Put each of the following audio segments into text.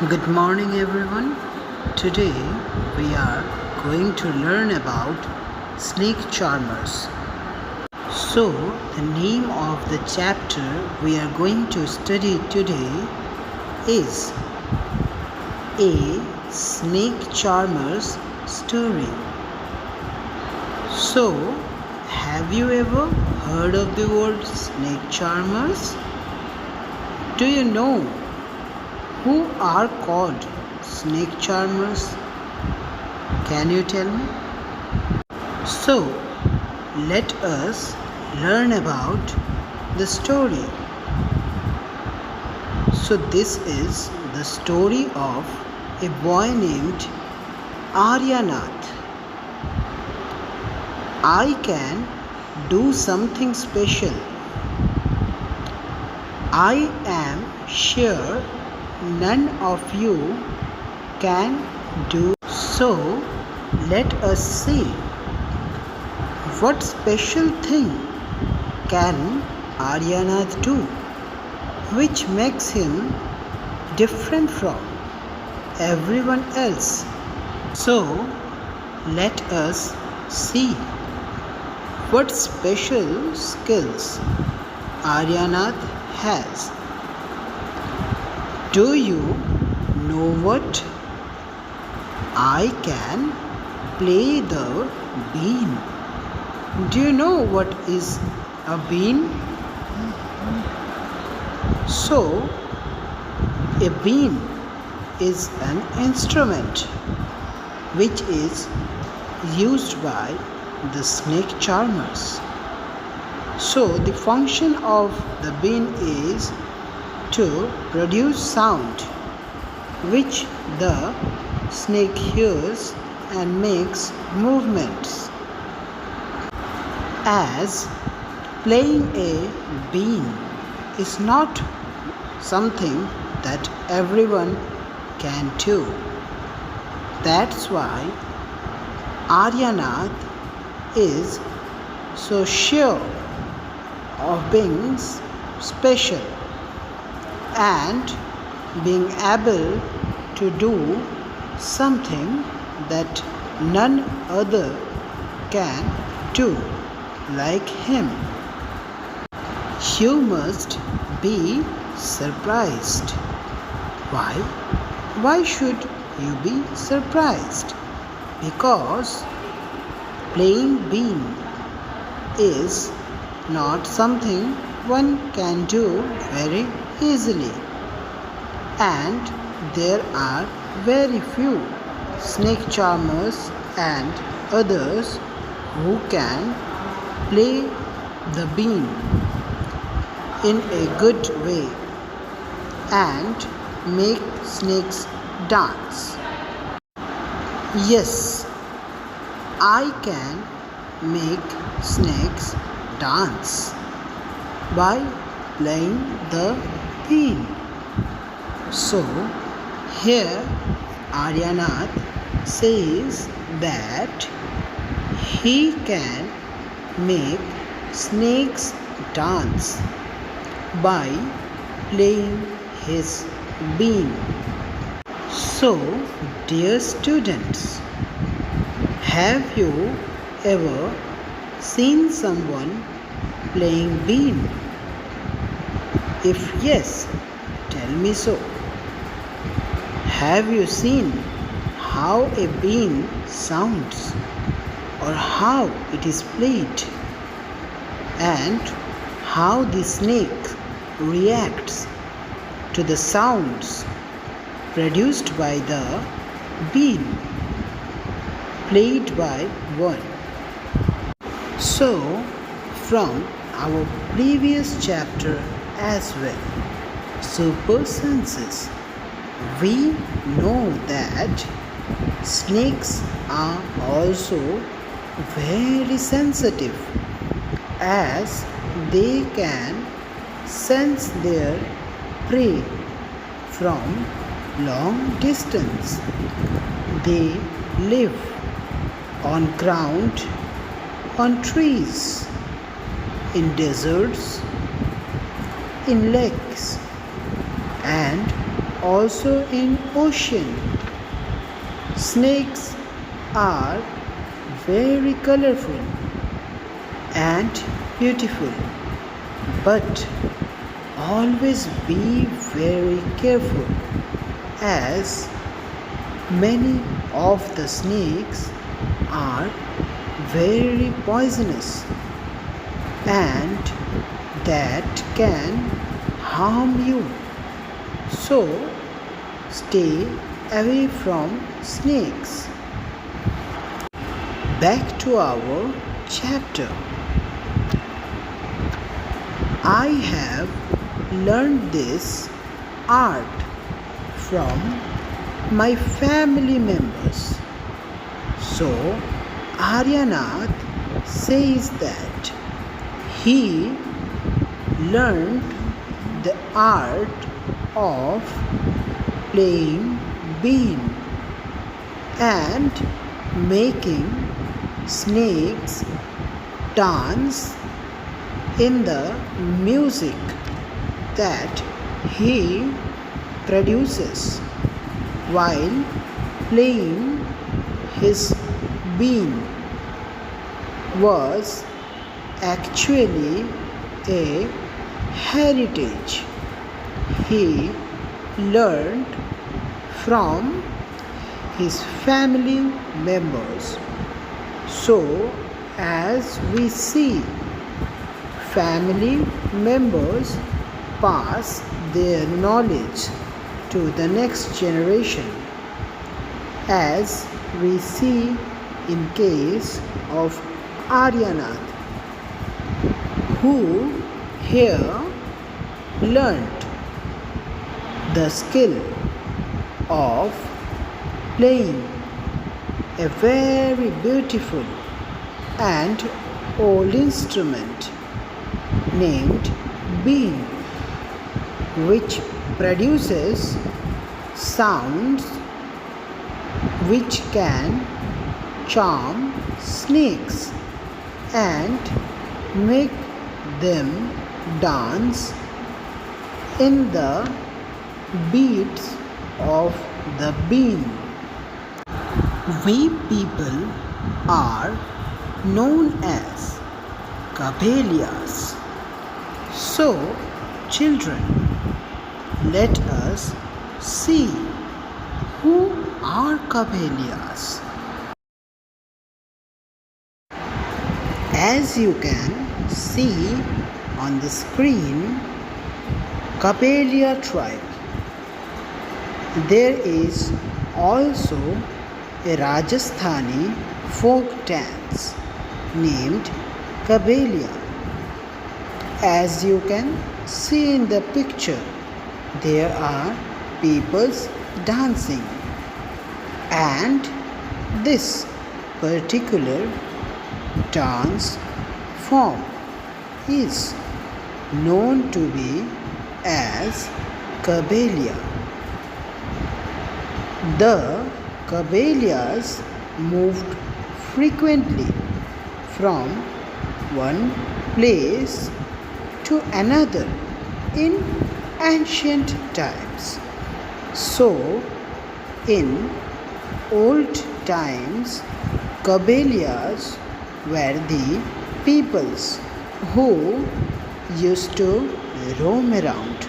Good morning, everyone. Today we are going to learn about snake charmers. So, the name of the chapter we are going to study today is A Snake Charmer's Story. So, have you ever heard of the word snake charmers? Do you know who are called snake charmers? Can you tell me? So, let us learn about the story. So, this is the story of a boy named Aryanath. I can do something special. I am sure none of you can do so. Let us see what special thing can Aryanath do which makes him different from everyone else. So let us see what special skills Aryanath has. Do you know what? I can play the bean. Do you know what is a bean? So, a bean is an instrument which is used by the snake charmers. So, the function of the bean is to produce sound which the snake hears and makes movements. As playing a bean is not something that everyone can do. That's why Aryanath is so sure of being special and being able to do something that none other can do like him. You must be surprised. Why? Why should you be surprised? Because playing bean is not something one can do very easily, and there are very few snake charmers and others who can play the bean in a good way and make snakes dance. Yes, I can make snakes dance by playing the bean. So, here Aryanath says that he can make snakes dance by playing his bean. So, dear students, have you ever seen someone playing bean? If yes, tell me so. Have you seen how a bean sounds or how it is played and how the snake reacts to the sounds produced by the bean played by one? So, from our previous chapter as well, super senses, we know that snakes are also very sensitive as they can sense their prey from long distance. They live on ground, on trees, in deserts, in lakes, and also in ocean. Snakes are very colorful and beautiful, but always be very careful as many of the snakes are very poisonous and that can harm you. So stay away from snakes. Back to our chapter. I have learned this art from my family members. So Aryanath says that he learned the art of playing bean and making snakes dance in the music that he produces while playing his bean was actually a heritage he learned from his family members. So, as we see, family members pass their knowledge to the next generation, as we see in case of Aryanath, who here learnt the skill of playing a very beautiful and old instrument named bean, which produces sounds which can charm snakes and make them dance in the beats of the bean. We people are known as Kabelias. So, children, let us see who are Kabelias. As you can see on the screen, Kabelia tribe. There is also a Rajasthani folk dance named Kabelia. As you can see in the picture, there are people dancing, and this particular dance form is known to be as Kabelia. The Kabelias moved frequently from one place to another in ancient times. So, in old times, Kabelias were the peoples who used to roam around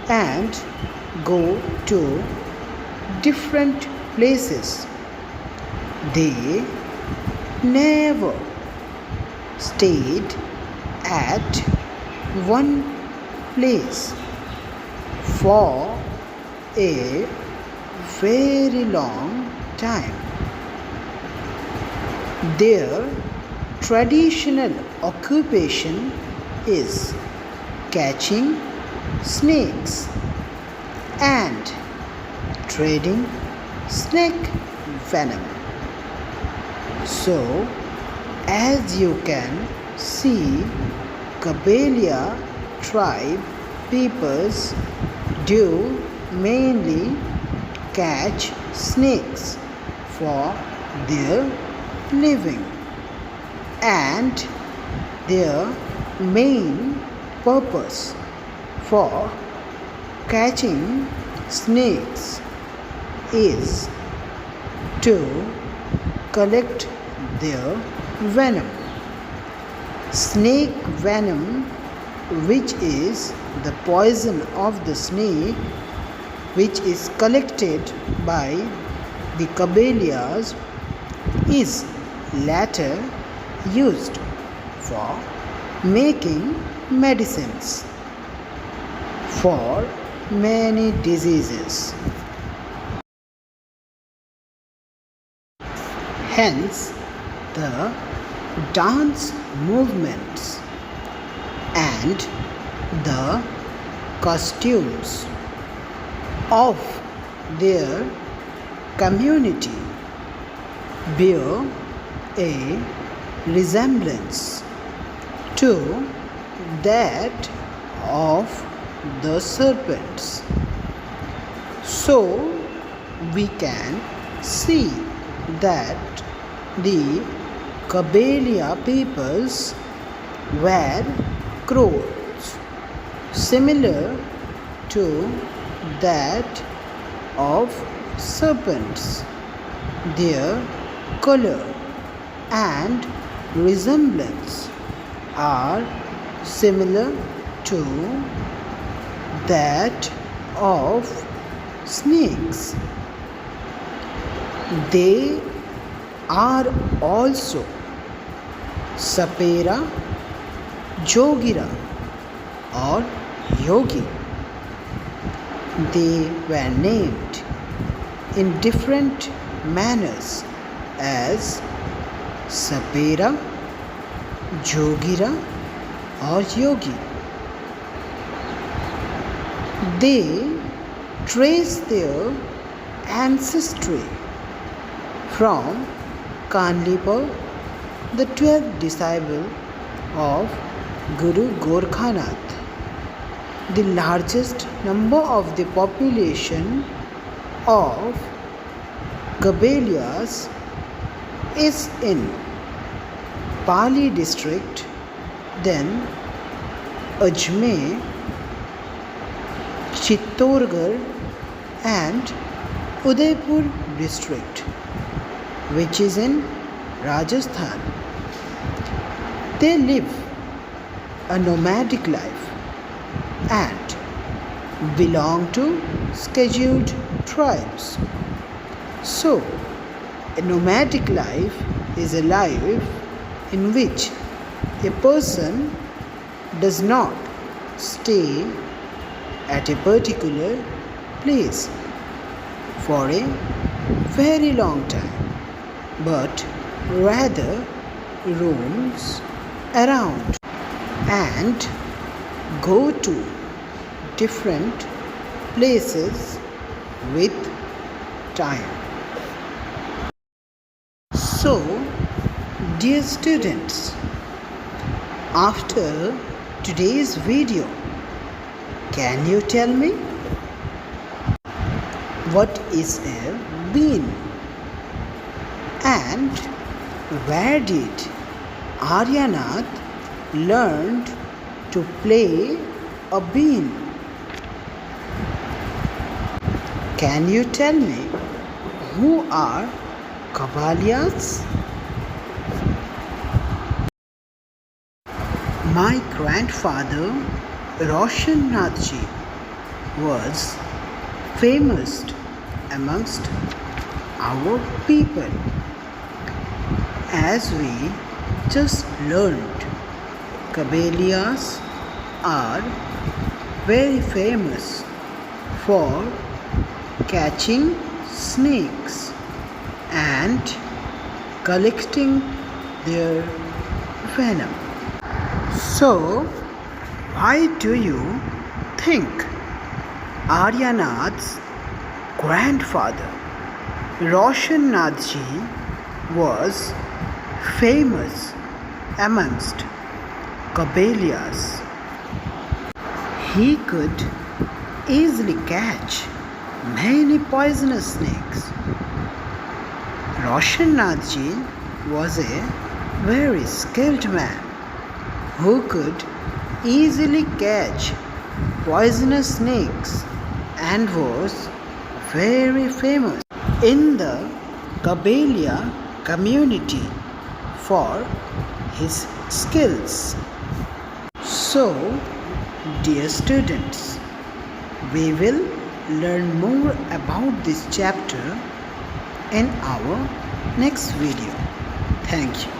and go to different places. They never stayed at one place for a very long time. Their traditional occupation is catching snakes and trading snake venom. So, as you can see, Kabelia tribe peoples do mainly catch snakes for their living, and their main purpose for catching snakes is to collect their venom. Snake venom, which is the poison of the snake, which is collected by the Kabelias, is later used for making medicines for many diseases. Hence, the dance movements and the costumes of their community bear a resemblance to that of the serpents. So we can see that the Kabelia peoples wear clothes similar to that of serpents. Their color and resemblance are similar to that of snakes. They are also Sapera, Jogira or Yogi. They were named in different manners as Sapera, Jogira or Yogi. They trace their ancestry from Kanlipa, the 12th disciple of Guru Gorkhanath. The largest number of the population of Kabelias is in Pali district, then Ajmer, Chittorgarh and Udaipur district, which is in Rajasthan. They live a nomadic life and belong to scheduled tribes. So, a nomadic life is a life in which a person does not stay at a particular place for a very long time, but rather roams around and go to different places with time. So, dear students, after today's video, can you tell me what is a bean and where did Aryanath learn to play a bean? Can you tell me who are Kabalias? My grandfather Roshan Nathji was famous amongst our people. As we just learned, Kabelias are very famous for catching snakes and collecting their venom. So, why do you think Aryanath's grandfather Roshan Nathji was famous amongst Kabelias? He could easily catch many poisonous snakes. Roshan Nathji was a very skilled man who could easily catch poisonous snakes and was very famous in the Kabelia community for his skills. So, dear students, we will learn more about this chapter in our next video. Thank you.